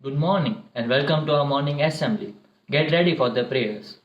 Good morning and welcome to our morning assembly. Get ready for the prayers.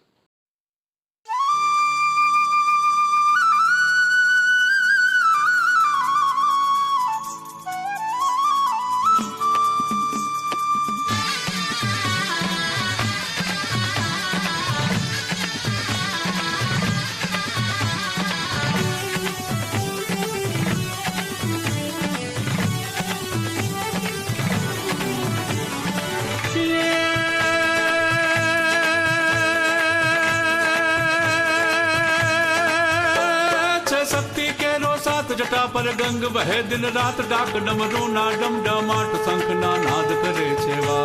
शक्ति के रो सात जटा पर गंग बहे दिन रात डाक डमरू ना डम डमाट शंख ना नाद करे छेवा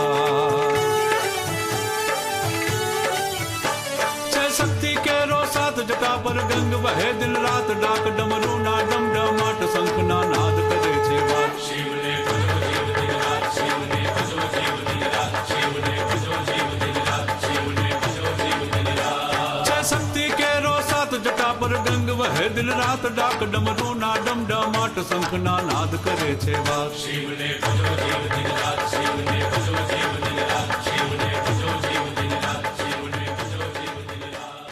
शक्ति के रो सात जटा पर गंग बहे दिन रात डाक डमरू ना डम डमाट शंख ना नाद करे छेवा शिव ने भजो जीव दिन रात शिव ने भजो जीव दिन रात शिव ने भजो जीव दिन रात शिव ने भजो जीव दिन रात शक्ति के रो सात जटा पर गंग वह दिन रात डाक डमरू ना डम डमाट शंख ना नाद करे छेवा शिव ने भजो जीव दिन रात शिव ने भजो जीव दिन रात शिव ने भजो जीव दिन रात शिव ने भजो जीव दिन रात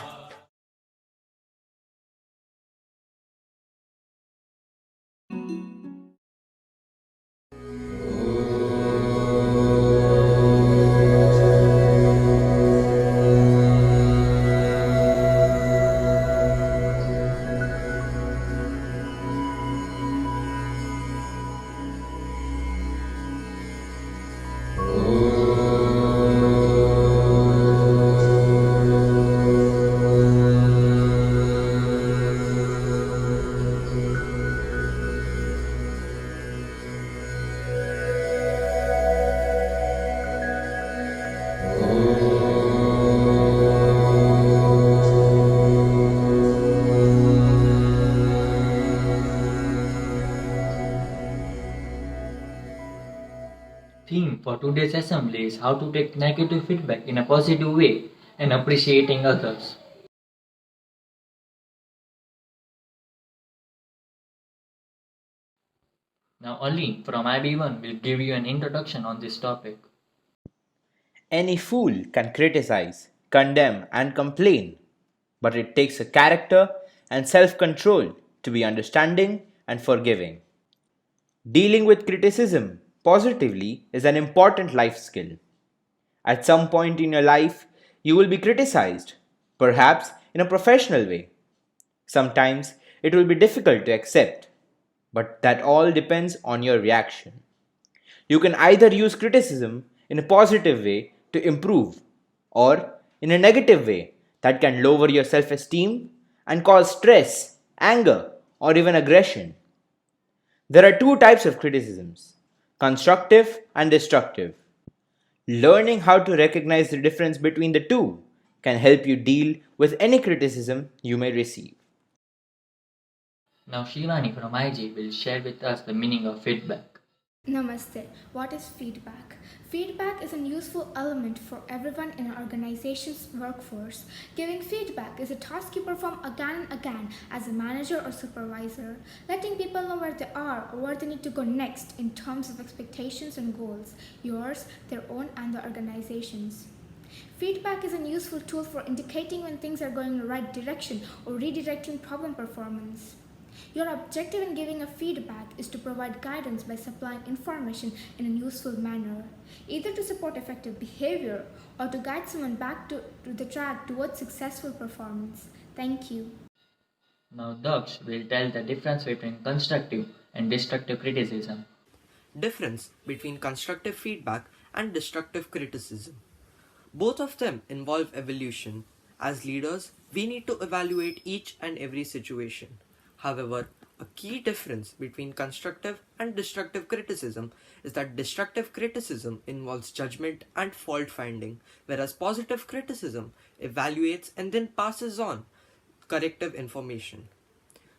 Theme for today's assembly is how to take negative feedback in a positive way and appreciating others. Now Ali from IB1 will give you an introduction on this topic. Any fool can criticize, condemn, and complain, but it takes a character and self control to be understanding and forgiving. Dealing with criticism positively is an important life skill. At some point in your life, you will be criticized, perhaps in a professional way. Sometimes it will be difficult to accept, but that all depends on your reaction. You can either use criticism in a positive way to improve, or in a negative way that can lower your self esteem and cause stress, anger, or even aggression. There are two types of criticisms: constructive and destructive. Learning how to recognize the difference between the two can help you deal with any criticism you may receive. Now Shivani from IG will share with us the meaning of feedback. Namaste. What is feedback? Feedback is a useful element for everyone in an organization's workforce. Giving feedback is a task you perform again and again as a manager or supervisor, letting people know where they are or where they need to go next in terms of expectations and goals, yours, their own, and the organization's. Feedback is a useful tool for indicating when things are going in the right direction or redirecting problem performance. Your objective in giving a feedback is to provide guidance by supplying information in a useful manner, either to support effective behavior or to guide someone back to the track towards successful performance. Thank you. Now Daksh will tell the difference between constructive and destructive criticism. Difference between constructive feedback and destructive criticism. Both of them involve evolution. As leaders, we need to evaluate each and every situation. However, a key difference between constructive and destructive criticism is that destructive criticism involves judgment and fault finding, whereas positive criticism evaluates and then passes on corrective information.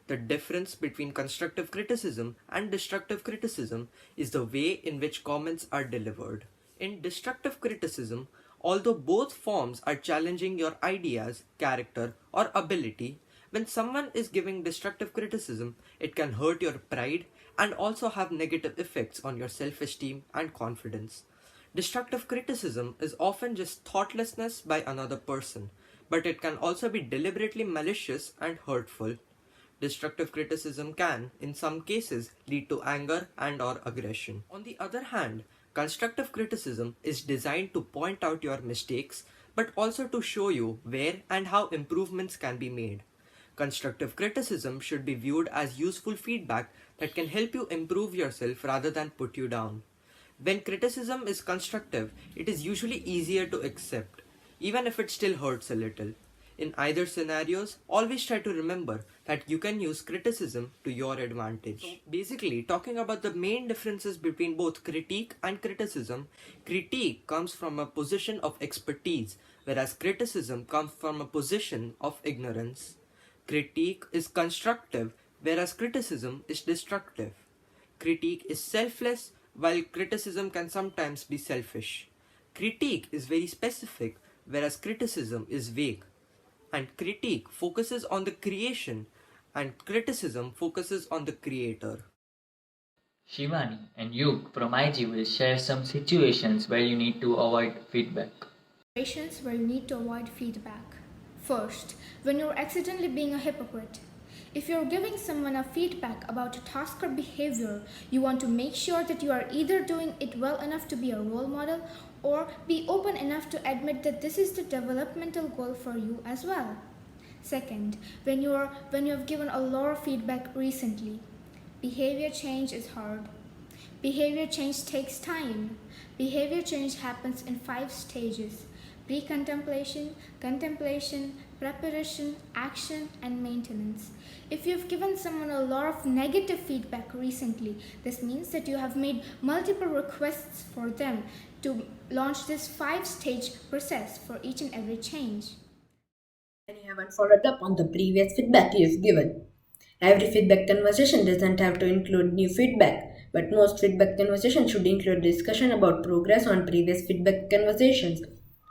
The difference between constructive criticism and destructive criticism is the way in which comments are delivered. In destructive criticism, although both forms are challenging your ideas, character, or ability, when someone is giving destructive criticism, it can hurt your pride and also have negative effects on your self-esteem and confidence. Destructive criticism is often just thoughtlessness by another person, but it can also be deliberately malicious and hurtful. Destructive criticism can, in some cases, lead to anger and or aggression. On the other hand, constructive criticism is designed to point out your mistakes, but also to show you where and how improvements can be made. Constructive criticism should be viewed as useful feedback that can help you improve yourself rather than put you down. When criticism is constructive, it is usually easier to accept, even if it still hurts a little. In either scenarios, always try to remember that you can use criticism to your advantage. So basically, talking about the main differences between both critique and criticism, critique comes from a position of expertise, whereas criticism comes from a position of ignorance. Critique is constructive, whereas criticism is destructive. Critique is selfless, while criticism can sometimes be selfish. Critique is very specific, whereas criticism is vague. And critique focuses on the creation, and criticism focuses on the creator. Shivani and Yug from IG will share some situations where you need to avoid feedback. Situations where you need to avoid feedback. First, when you're accidentally being a hypocrite. If you're giving someone a feedback about a task or behavior, you want to make sure that you are either doing it well enough to be a role model or be open enough to admit that this is the developmental goal for you as well. Second, when you have given a lot of feedback recently. Behavior change is hard. Behavior change takes time. Behavior change happens in 5 stages: pre-contemplation, contemplation, preparation, action, and maintenance. If you've given someone a lot of negative feedback recently, this means that you have made multiple requests for them to launch this 5-stage process for each and every change. And you haven't followed up on the previous feedback you've given. Every feedback conversation doesn't have to include new feedback, but most feedback conversations should include discussion about progress on previous feedback conversations.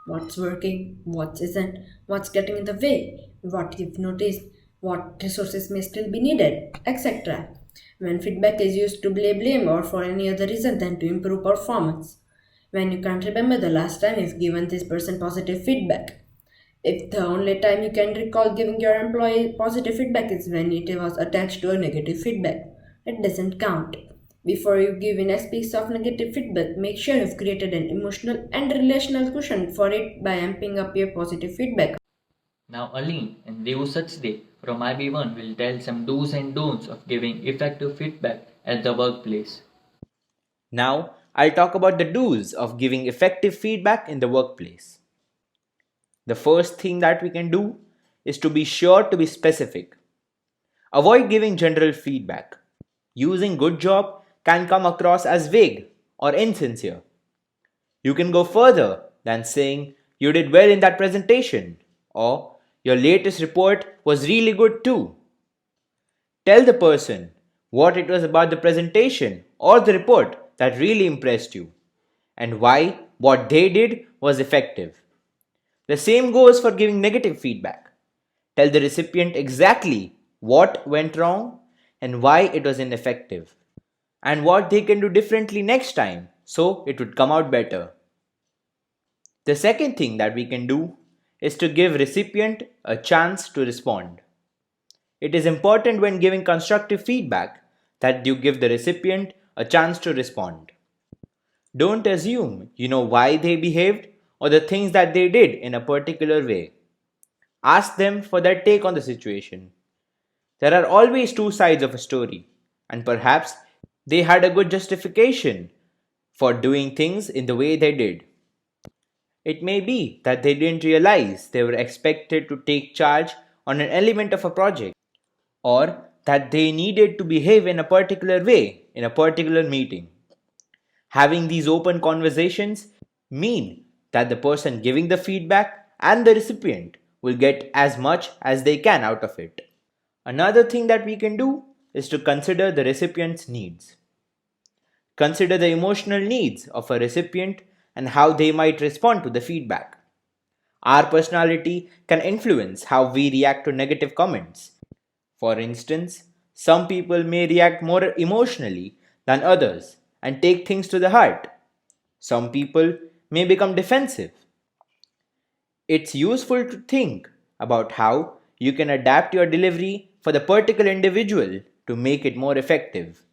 What's working, what isn't, what's getting in the way, what you've noticed, what resources may still be needed, etc. When feedback is used to blame or for any other reason than to improve performance. When you can't remember the last time you've given this person positive feedback. If the only time you can recall giving your employee positive feedback is when it was attached to a negative feedback, it doesn't count. Before you give in a piece of negative feedback, make sure you've created an emotional and relational cushion for it by amping up your positive feedback. Now Aline and Dev from IB1 will tell some do's and don'ts of giving effective feedback at the workplace. Now, I'll talk about the do's of giving effective feedback in the workplace. The first thing that we can do is to be sure to be specific. Avoid giving general feedback. Using good job can come across as vague or insincere. You can go further than saying you did well in that presentation or your latest report was really good too. Tell the person what it was about the presentation or the report that really impressed you and why what they did was effective. The same goes for giving negative feedback. Tell the recipient exactly what went wrong and why it was ineffective, and what they can do differently next time so it would come out better. The second thing that we can do is to give recipient a chance to respond. It is important when giving constructive feedback that you give the recipient a chance to respond. Don't assume you know why they behaved or the things that they did in a particular way. Ask them for their take on the situation. There are always 2 sides of a story, and perhaps they had a good justification for doing things in the way they did. It may be that they didn't realize they were expected to take charge on an element of a project, or that they needed to behave in a particular way in a particular meeting. Having these open conversations mean that the person giving the feedback and the recipient will get as much as they can out of it. Another thing that we can do is to consider the recipient's needs. Consider the emotional needs of a recipient and how they might respond to the feedback. Our personality can influence how we react to negative comments. For instance, some people may react more emotionally than others and take things to the heart. Some people may become defensive. It's useful to think about how you can adapt your delivery for the particular individual to make it more effective.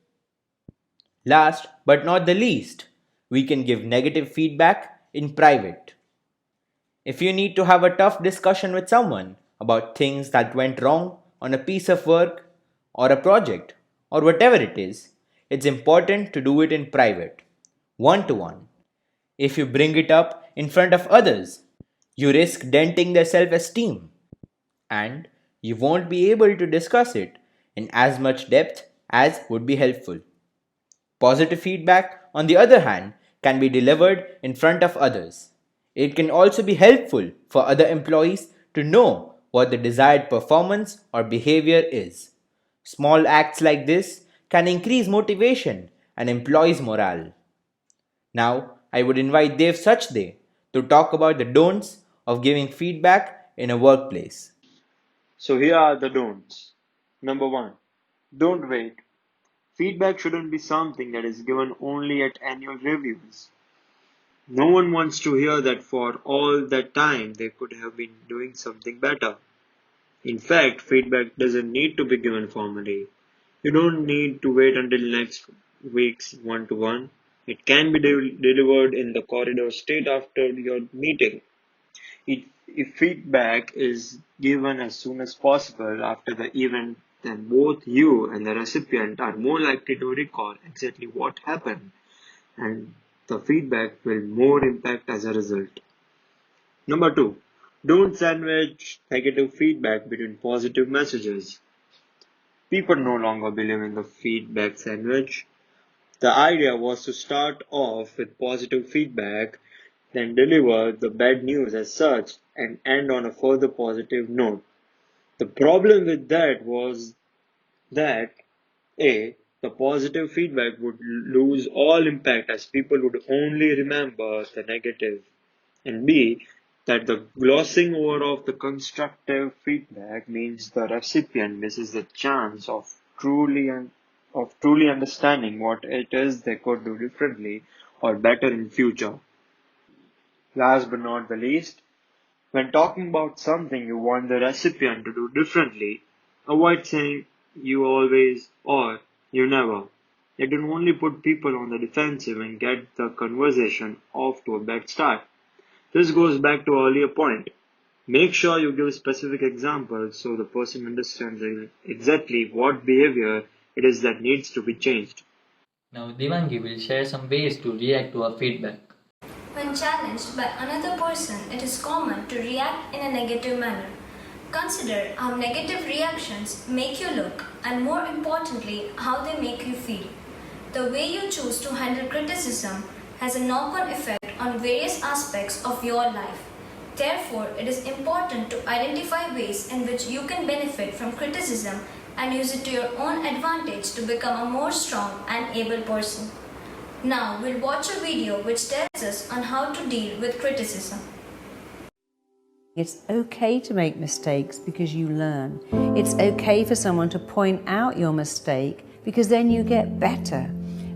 Last but not the least, we can give negative feedback in private. If you need to have a tough discussion with someone about things that went wrong on a piece of work or a project or whatever it is, it's important to do it in private, one to one. If you bring it up in front of others, you risk denting their self esteem and you won't be able to discuss it in as much depth as would be helpful. Positive feedback, on the other hand, can be delivered in front of others. It can also be helpful for other employees to know what the desired performance or behavior is. Small acts like this can increase motivation and employees' morale. Now, I would invite Dev Sachdev to talk about the don'ts of giving feedback in a workplace. So here are the don'ts. Number one, don't wait. Feedback shouldn't be something that is given only at annual reviews. No one wants to hear that for all that time they could have been doing something better. In fact, feedback doesn't need to be given formally. You don't need to wait until next week's one-to-one. It can be delivered in the corridor straight after your meeting. If feedback is given as soon as possible after the event, then both you and the recipient are more likely to recall exactly what happened, and the feedback will more impact as a result. Number two, don't sandwich negative feedback between positive messages. People no longer believe in the feedback sandwich. The idea was to start off with positive feedback, then deliver the bad news as such, and end on a further positive note. The problem with that was that A. The positive feedback would lose all impact as people would only remember the negative, and B. That the glossing over of the constructive feedback means the recipient misses the chance of truly understanding what it is they could do differently or better in future. Last but not the least, when talking about something you want the recipient to do differently, avoid saying you always or you never. It will only put people on the defensive and get the conversation off to a bad start. This goes back to earlier point. Make sure you give specific examples so the person understands exactly what behavior it is that needs to be changed. Now Devangi will share some ways to react to our feedback. When challenged by another person, it is common to react in a negative manner. Consider how negative reactions make you look and, more importantly, how they make you feel. The way you choose to handle criticism has a knock-on effect on various aspects of your life. Therefore, it is important to identify ways in which you can benefit from criticism and use it to your own advantage to become a more strong and able person. Now, we'll watch a video which tells us on how to deal with criticism. It's okay to make mistakes because you learn. It's okay for someone to point out your mistake because then you get better.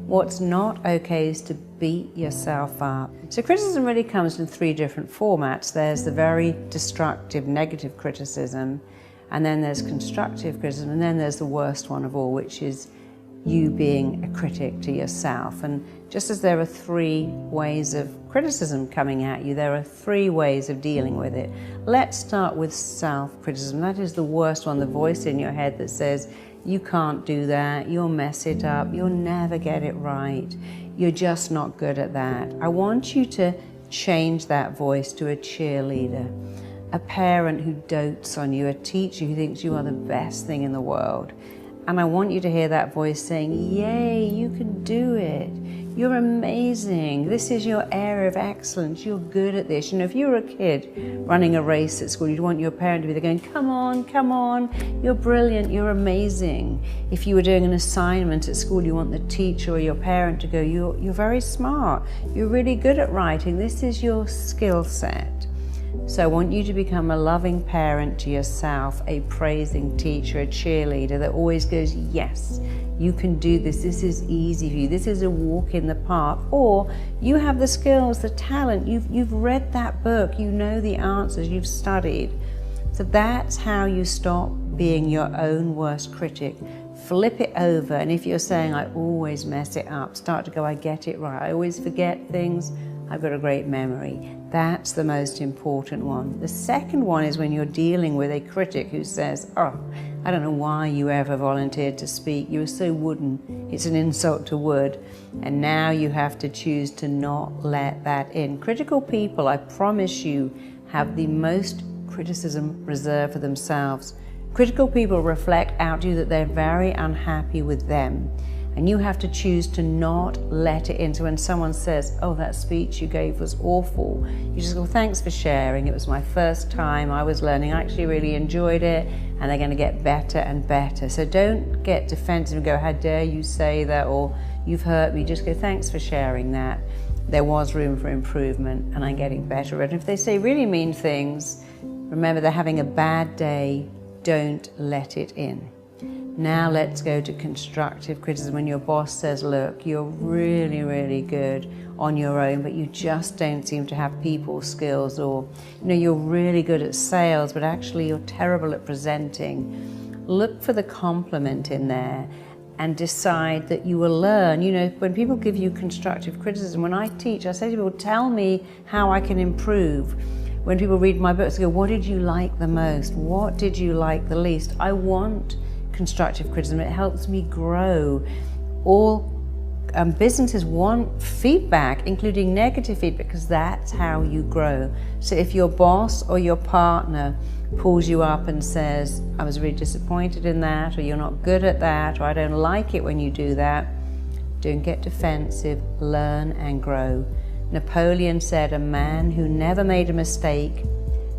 What's not okay is to beat yourself up. So criticism really comes in three different formats. There's the very destructive, negative criticism, and then there's constructive criticism, and then there's the worst one of all, which is you being a critic to yourself. And just as there are three ways of criticism coming at you, there are three ways of dealing with it. Let's start with self-criticism. That is the worst one, the voice in your head that says, you can't do that, you'll mess it up, you'll never get it right, you're just not good at that. I want you to change that voice to a cheerleader, a parent who dotes on you, a teacher who thinks you are the best thing in the world. And I want you to hear that voice saying, yay, you can do it. You're amazing. This is your area of excellence. You're good at this. You know, if you were a kid running a race at school, you'd want your parent to be there going, come on, you're brilliant, you're amazing. If you were doing an assignment at school, you want the teacher or your parent to go, you're very smart. You're really good at writing. This is your skill set. So I want you to become a loving parent to yourself, a praising teacher, a cheerleader that always goes, yes, you can do this. This is easy for you. This is a walk in the park. Or you have the skills, the talent. You've read that book. You know the answers. You've studied. So that's how you stop being your own worst critic. Flip it over. And if you're saying, I always mess it up, start to go, I get it right. I always forget things. I've got a great memory. That's the most important one. The second one is when you're dealing with a critic who says, oh, I don't know why you ever volunteered to speak. You were so wooden. It's an insult to wood. And now you have to choose to not let that in. Critical people, I promise you, have the most criticism reserved for themselves. Critical people reflect out to you that they're very unhappy with them. And you have to choose to not let it in. So when someone says, oh, that speech you gave was awful, you just go, thanks for sharing. It was my first time. I was learning. I actually really enjoyed it. And they're going to get better and better. So don't get defensive and go, how dare you say that? Or you've hurt me. Just go, thanks for sharing that. There was room for improvement and I'm getting better. And if they say really mean things, remember they're having a bad day. Don't let it in. Now let's go to constructive criticism. When your boss says, look, you're really, really good on your own, but you just don't seem to have people skills, or you're really good at sales, but actually you're terrible at presenting. Look for the compliment in there and decide that you will learn. When people give you constructive criticism, when I teach, I say to people, tell me how I can improve. When people read my books, they go, what did you like the most? What did you like the least? I want constructive criticism. It helps me grow. All businesses want feedback, including negative feedback, because that's how you grow. So if your boss or your partner pulls you up and says, I was really disappointed in that, or you're not good at that, or I don't like it when you do that, don't get defensive, learn and grow. Napoleon said, a man who never made a mistake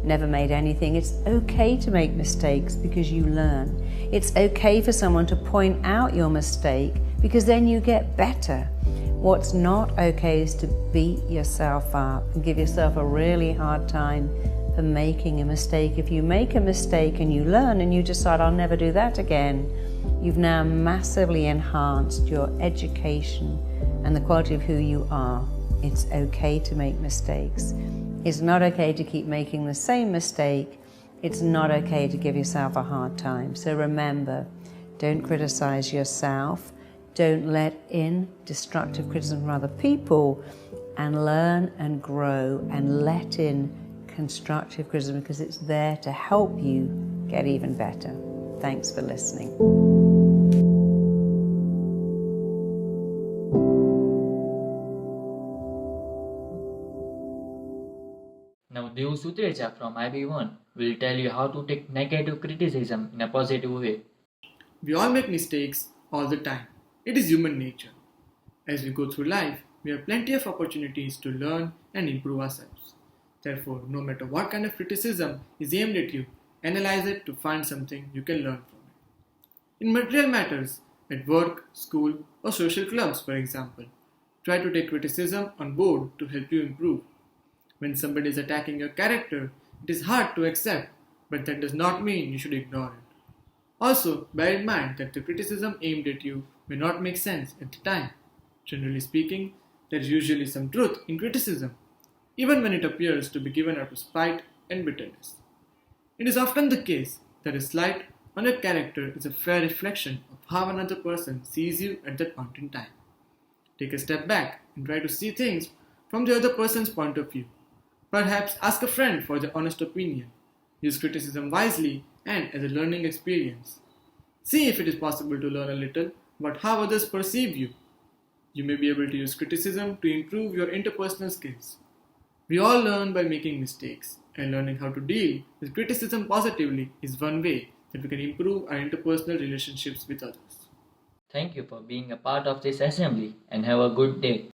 never made anything. It's okay to make mistakes because you learn. It's okay for someone to point out your mistake because then you get better. What's not okay is to beat yourself up and give yourself a really hard time for making a mistake. If you make a mistake and you learn and you decide, I'll never do that again, you've now massively enhanced your education and the quality of who you are. It's okay to make mistakes. It's not okay to keep making the same mistake. It's not okay to give yourself a hard time. So remember, don't criticize yourself. Don't let in destructive criticism from other people, and learn and grow and let in constructive criticism because it's there to help you get even better. Thanks for listening. Now Sutreja from IB1 will tell you how to take negative criticism in a positive way. We all make mistakes all the time. It is human nature. As we go through life, we have plenty of opportunities to learn and improve ourselves. Therefore, no matter what kind of criticism is aimed at you, analyze it to find something you can learn from it. In material matters, at work, school, or social clubs, for example, try to take criticism on board to help you improve. When somebody is attacking your character, it is hard to accept, but that does not mean you should ignore it. Also, bear in mind that the criticism aimed at you may not make sense at the time. Generally speaking, there is usually some truth in criticism, even when it appears to be given out of spite and bitterness. It is often the case that a slight on your character is a fair reflection of how another person sees you at that point in time. Take a step back and try to see things from the other person's point of view. Perhaps ask a friend for their honest opinion. Use criticism wisely and as a learning experience. See if it is possible to learn a little about how others perceive you. You may be able to use criticism to improve your interpersonal skills. We all learn by making mistakes, and learning how to deal with criticism positively is one way that we can improve our interpersonal relationships with others. Thank you for being a part of this assembly and have a good day.